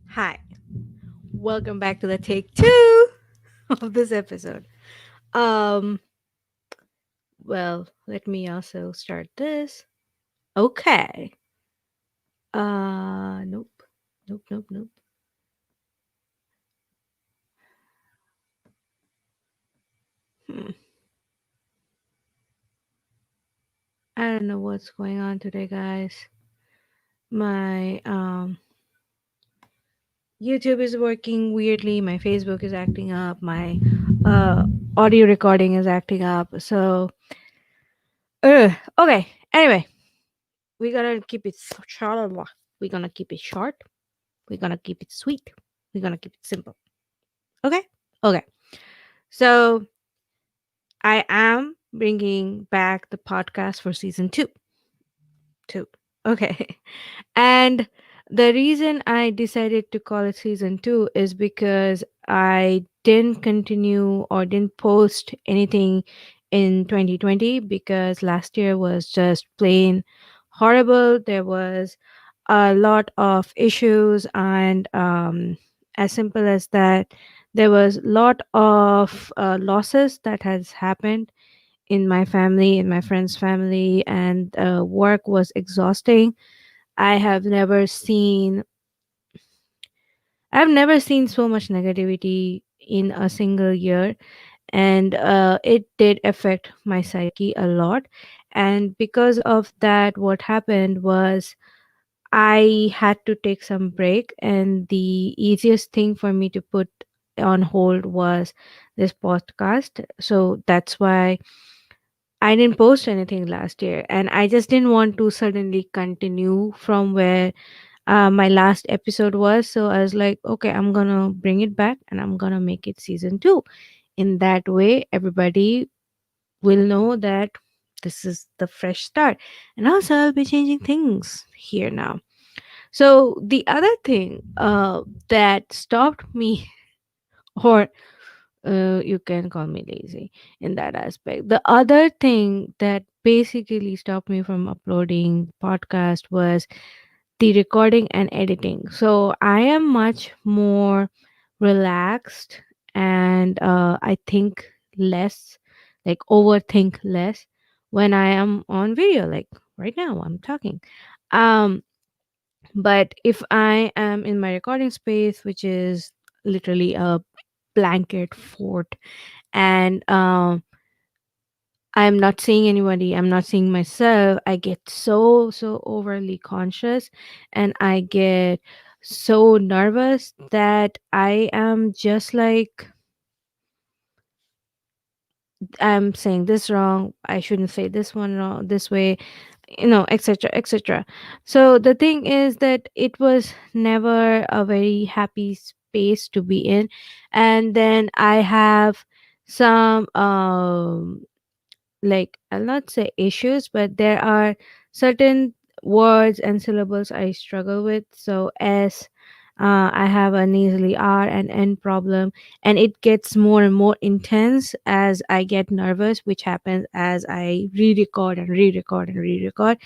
Hi, welcome back to the take two of this episode. Um, let me also start this. Okay. Nope, nope. Hmm. I don't know what's going on today, guys. My YouTube is working weirdly. My Facebook is acting up. My uh audio recording is acting up. Okay. Anyway, we're gonna keep it short. We're gonna keep it short. We're gonna keep it sweet. We're gonna keep it simple. Okay? Okay. So I am bringing back the podcast for season two. Two. Okay. And the reason I decided to call it season two is because I didn't continue or didn't post anything in 2020 because last year was just plain horrible. There was a lot of issues, and as simple as that, there was a lot of losses that has happened in my family, in my friend's family, and work was exhausting. I have never seen I've never seen so much negativity in a single year, and it did affect my psyche a lot. And because of that, what happened was I had to take some break, and the easiest thing for me to put on hold was this podcast. So that's why I didn't post anything last year, and I just didn't want to suddenly continue from where my last episode was. So I was like, okay, I'm gonna bring it back and I'm gonna make it season two. In that way, everybody will know that this is the fresh start. And also, I'll be changing things here now. So the other thing that stopped me, or you can call me lazy in that aspect. The other thing that basically stopped me from uploading podcast was the recording and editing. So I am much more relaxed, and I think less, like overthink less when I am on video, like right now I'm talking. Um, but if I am in my recording space, which is literally a blanket fort, and I'm not seeing anybody, I'm not seeing myself, I get so overly conscious, and I get so nervous that I am just like, I'm saying this wrong, I shouldn't say this one wrong, this way, etc., etc. So the thing is that it was never a very happy space to be in. And then I have some like, I'll not say issues, but there are certain words and syllables I struggle with. So S, I have a nasally R and N problem, and it gets more and more intense as I get nervous, which happens as I re-record and re-record and re-record.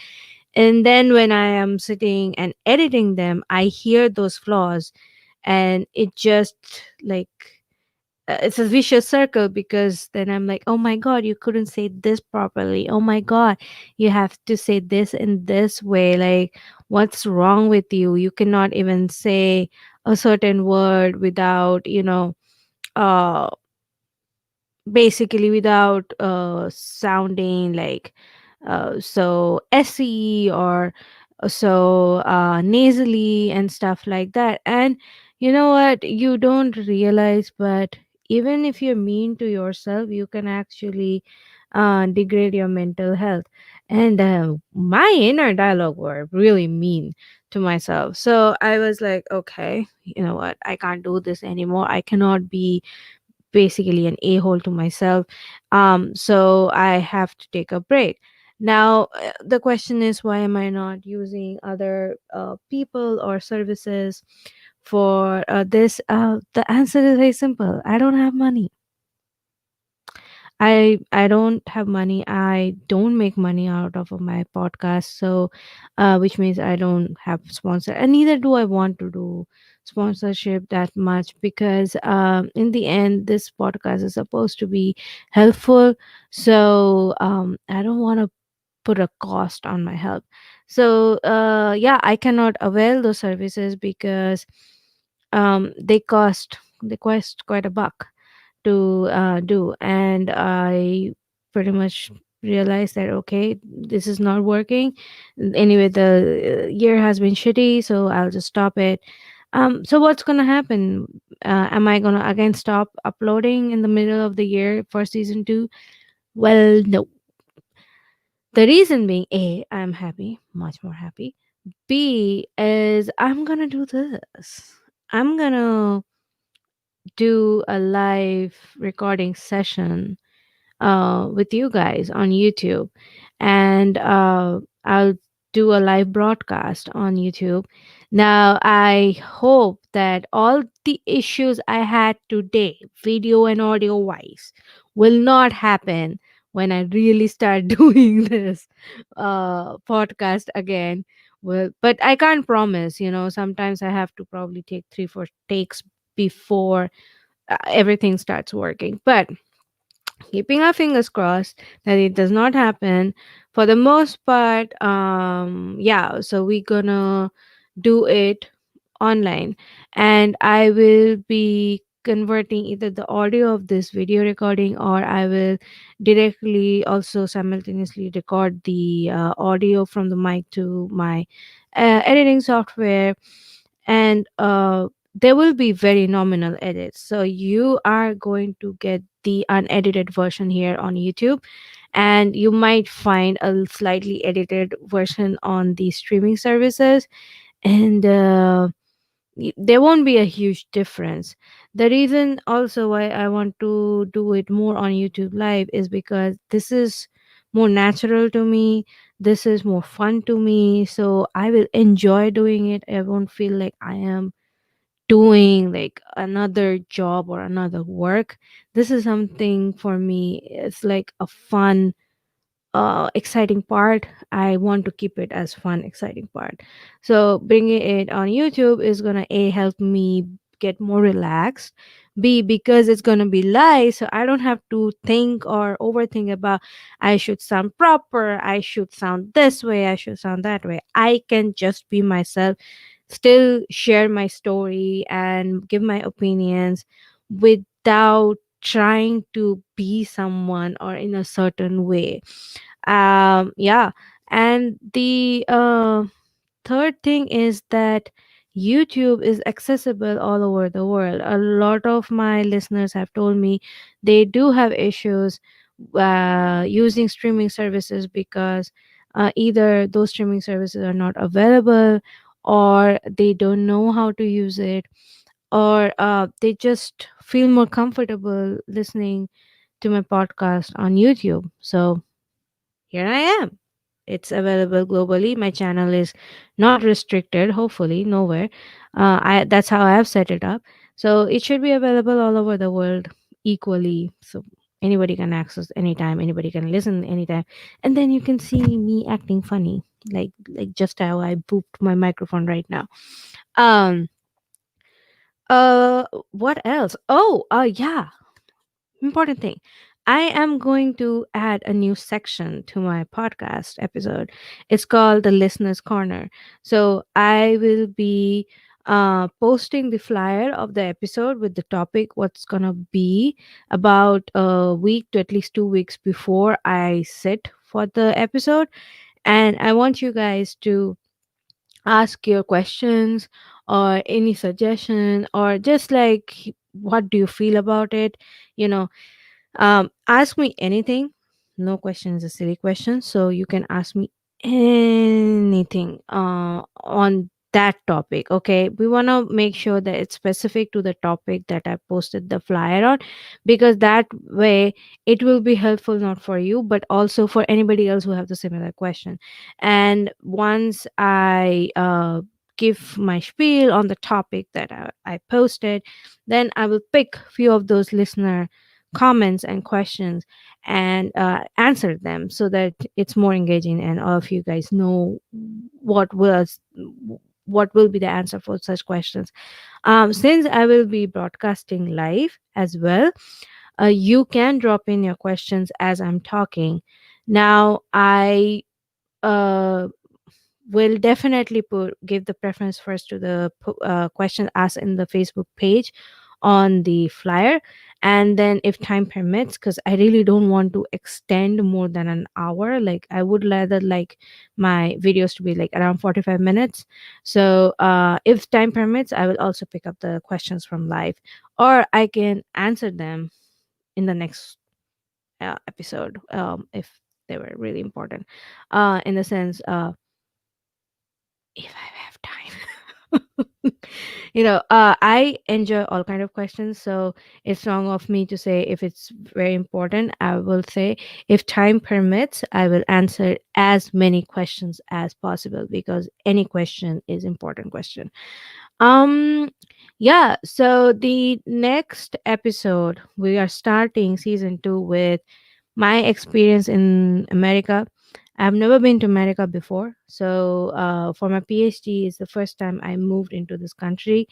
And then when I am sitting and editing them, I hear those flaws, and it just like, it's a vicious circle, because then I'm like, oh my god, you couldn't say this properly. Oh my god, you have to say this in this way. Like, what's wrong with you? You cannot even say a certain word without, uh, basically without sounding like so se, or so nasally and stuff like that. And you know what, you don't realize, but even if you're mean to yourself, you can actually degrade your mental health. And my inner dialogue were really mean to myself. So I was like, okay, you know what, I can't do this anymore. I cannot be basically an a-hole to myself. So I have to take a break. Now the question is, why am I not using other people or services for this? The answer is very simple: I don't have money. I don't have money. I don't make money out of my podcast. So which means I don't have sponsor, and neither do I want to do sponsorship that much, because in the end this podcast is supposed to be helpful. So I don't want to put a cost on my help. So yeah, I cannot avail those services because they cost quite a buck to do. And I pretty much realized that okay, this is not working anyway. The year has been shitty, so I'll just stop it. So what's gonna happen? Am I gonna again stop uploading in the middle of the year for season 2? Well, no. The reason being, A, I'm happy, much more happy. B is I'm gonna do this. I'm gonna do a live recording session with you guys on YouTube, and I'll do a live broadcast on YouTube. Now, I hope that all the issues I had today, video and audio wise, will not happen when I really start doing this podcast again. Well, but I can't promise, sometimes I have to probably take 3 4 takes before everything starts working. But keeping our fingers crossed that it does not happen for the most part. Yeah, so we're gonna do it online, and I will be converting either the audio of this video recording, or I will directly also simultaneously record the audio from the mic to my editing software. And there will be very nominal edits, so you are going to get the unedited version here on YouTube, and you might find a slightly edited version on the streaming services. And there won't be a huge difference. The reason also why I want to do it more on YouTube live is because this is more natural to me, this is more fun to me, so I will enjoy doing it. I won't feel like I am doing like another job or another work. This is something for me, it's like a fun exciting part. I want to keep it as fun exciting part. So bringing it on YouTube is gonna A, help me get more relaxed. B, because it's gonna be live, so I don't have to think or overthink about I should sound proper, I should sound this way, I should sound that way. I can just be myself, still share my story and give my opinions without trying to be someone or in a certain way. Yeah. And the third thing is that YouTube is accessible all over the world. A lot of my listeners have told me they do have issues using streaming services because either those streaming services are not available, or they don't know how to use it, or they just feel more comfortable listening to my podcast on YouTube. So here I am. It's available globally. My channel is not restricted, hopefully, nowhere. That's how I have set it up. So it should be available all over the world equally. So anybody can access anytime, anybody can listen anytime. And then you can see me acting funny, like just how I booped my microphone right now. Um what else? Oh, yeah, important thing. I am going to add a new section to my podcast episode. It's called the Listener's Corner. So I will be posting the flyer of the episode with the topic, what's going to be, about a week to at least 2 weeks before I sit for the episode. And I want you guys to ask your questions or any suggestion, or just like what do you feel about it, you know ask me anything. No question is a silly question. So you can ask me anything on that topic. Okay. We want to make sure that it's specific to the topic that I posted the flyer on, because that way it will be helpful not for you, but also for anybody else who have the similar question. And once I give my spiel on the topic that I posted, then I will pick few of those listener comments and questions and answer them so that it's more engaging and all of you guys know what was what will be the answer for such questions. Since I will be broadcasting live as well, you can drop in your questions as I'm talking. Now, I uh, will definitely give the preference first to the question asked in the Facebook page on the flyer, and then if time permits, because I really don't want to extend more than an hour. Like I would rather like my videos to be like around 45 minutes. So if time permits, I will also pick up the questions from live, or I can answer them in the next episode if they were really important, in the sense if I have time. I enjoy all kind of questions, so it's wrong of me to say if it's very important. I will say if time permits, I will answer as many questions as possible because any question is important question. Um, yeah. So the next episode, we are starting season 2 with my experience in America. I've never been to America before. So, for my PhD, it's the first time I moved into this country,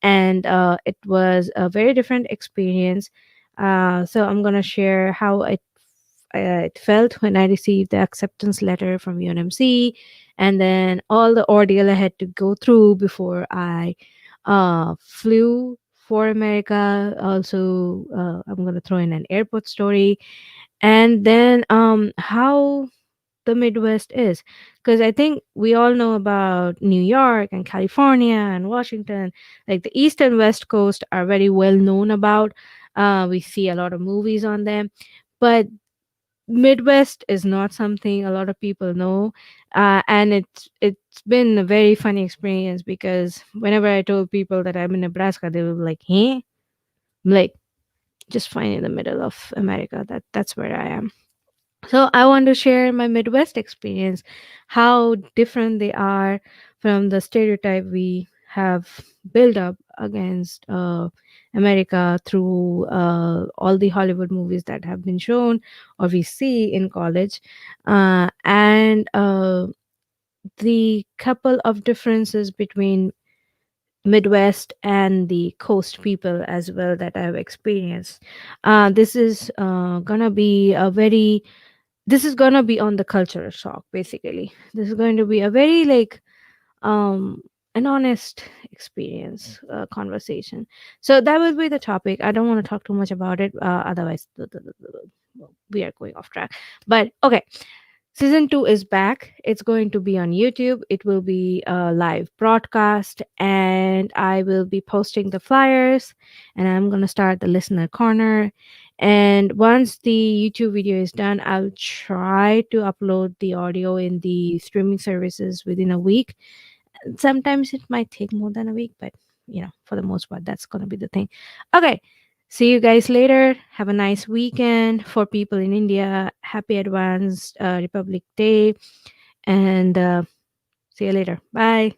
and it was a very different experience. So, I'm going to share how it felt when I received the acceptance letter from UNMC, and then all the ordeal I had to go through before I flew for America. Also, I'm going to throw in an airport story, and then how the Midwest is, because I think we all know about New York and California and Washington. Like the East and West Coast are very well known about. We see a lot of movies on them, but Midwest is not something a lot of people know, and it's been a very funny experience because whenever I told people that I'm in Nebraska, they were like, "Hey," I'm like, just fine in the middle of America. That's where I am. So I want to share my Midwest experience, how different they are from the stereotype we have built up against America through all the Hollywood movies that have been shown or we see in college, and the couple of differences between Midwest and the coast people as well that I've experienced. This is gonna be a very this is gonna be on the cultural shock. Basically, this is going to be a very like um an honest experience conversation. So that will be the topic. I don't want to talk too much about it, otherwise well, we are going off track. But okay, season 2 is back. It's going to be on YouTube. It will be a live broadcast, and I will be posting the flyers, and I'm going to start the listener corner. And once the YouTube video is done, I'll try to upload the audio in the streaming services within a week. Sometimes it might take more than a week, but for the most part, that's going to be the thing. Okay. See you guys later. Have a nice weekend. For people in India, happy advanced Republic Day. And see you later. Bye.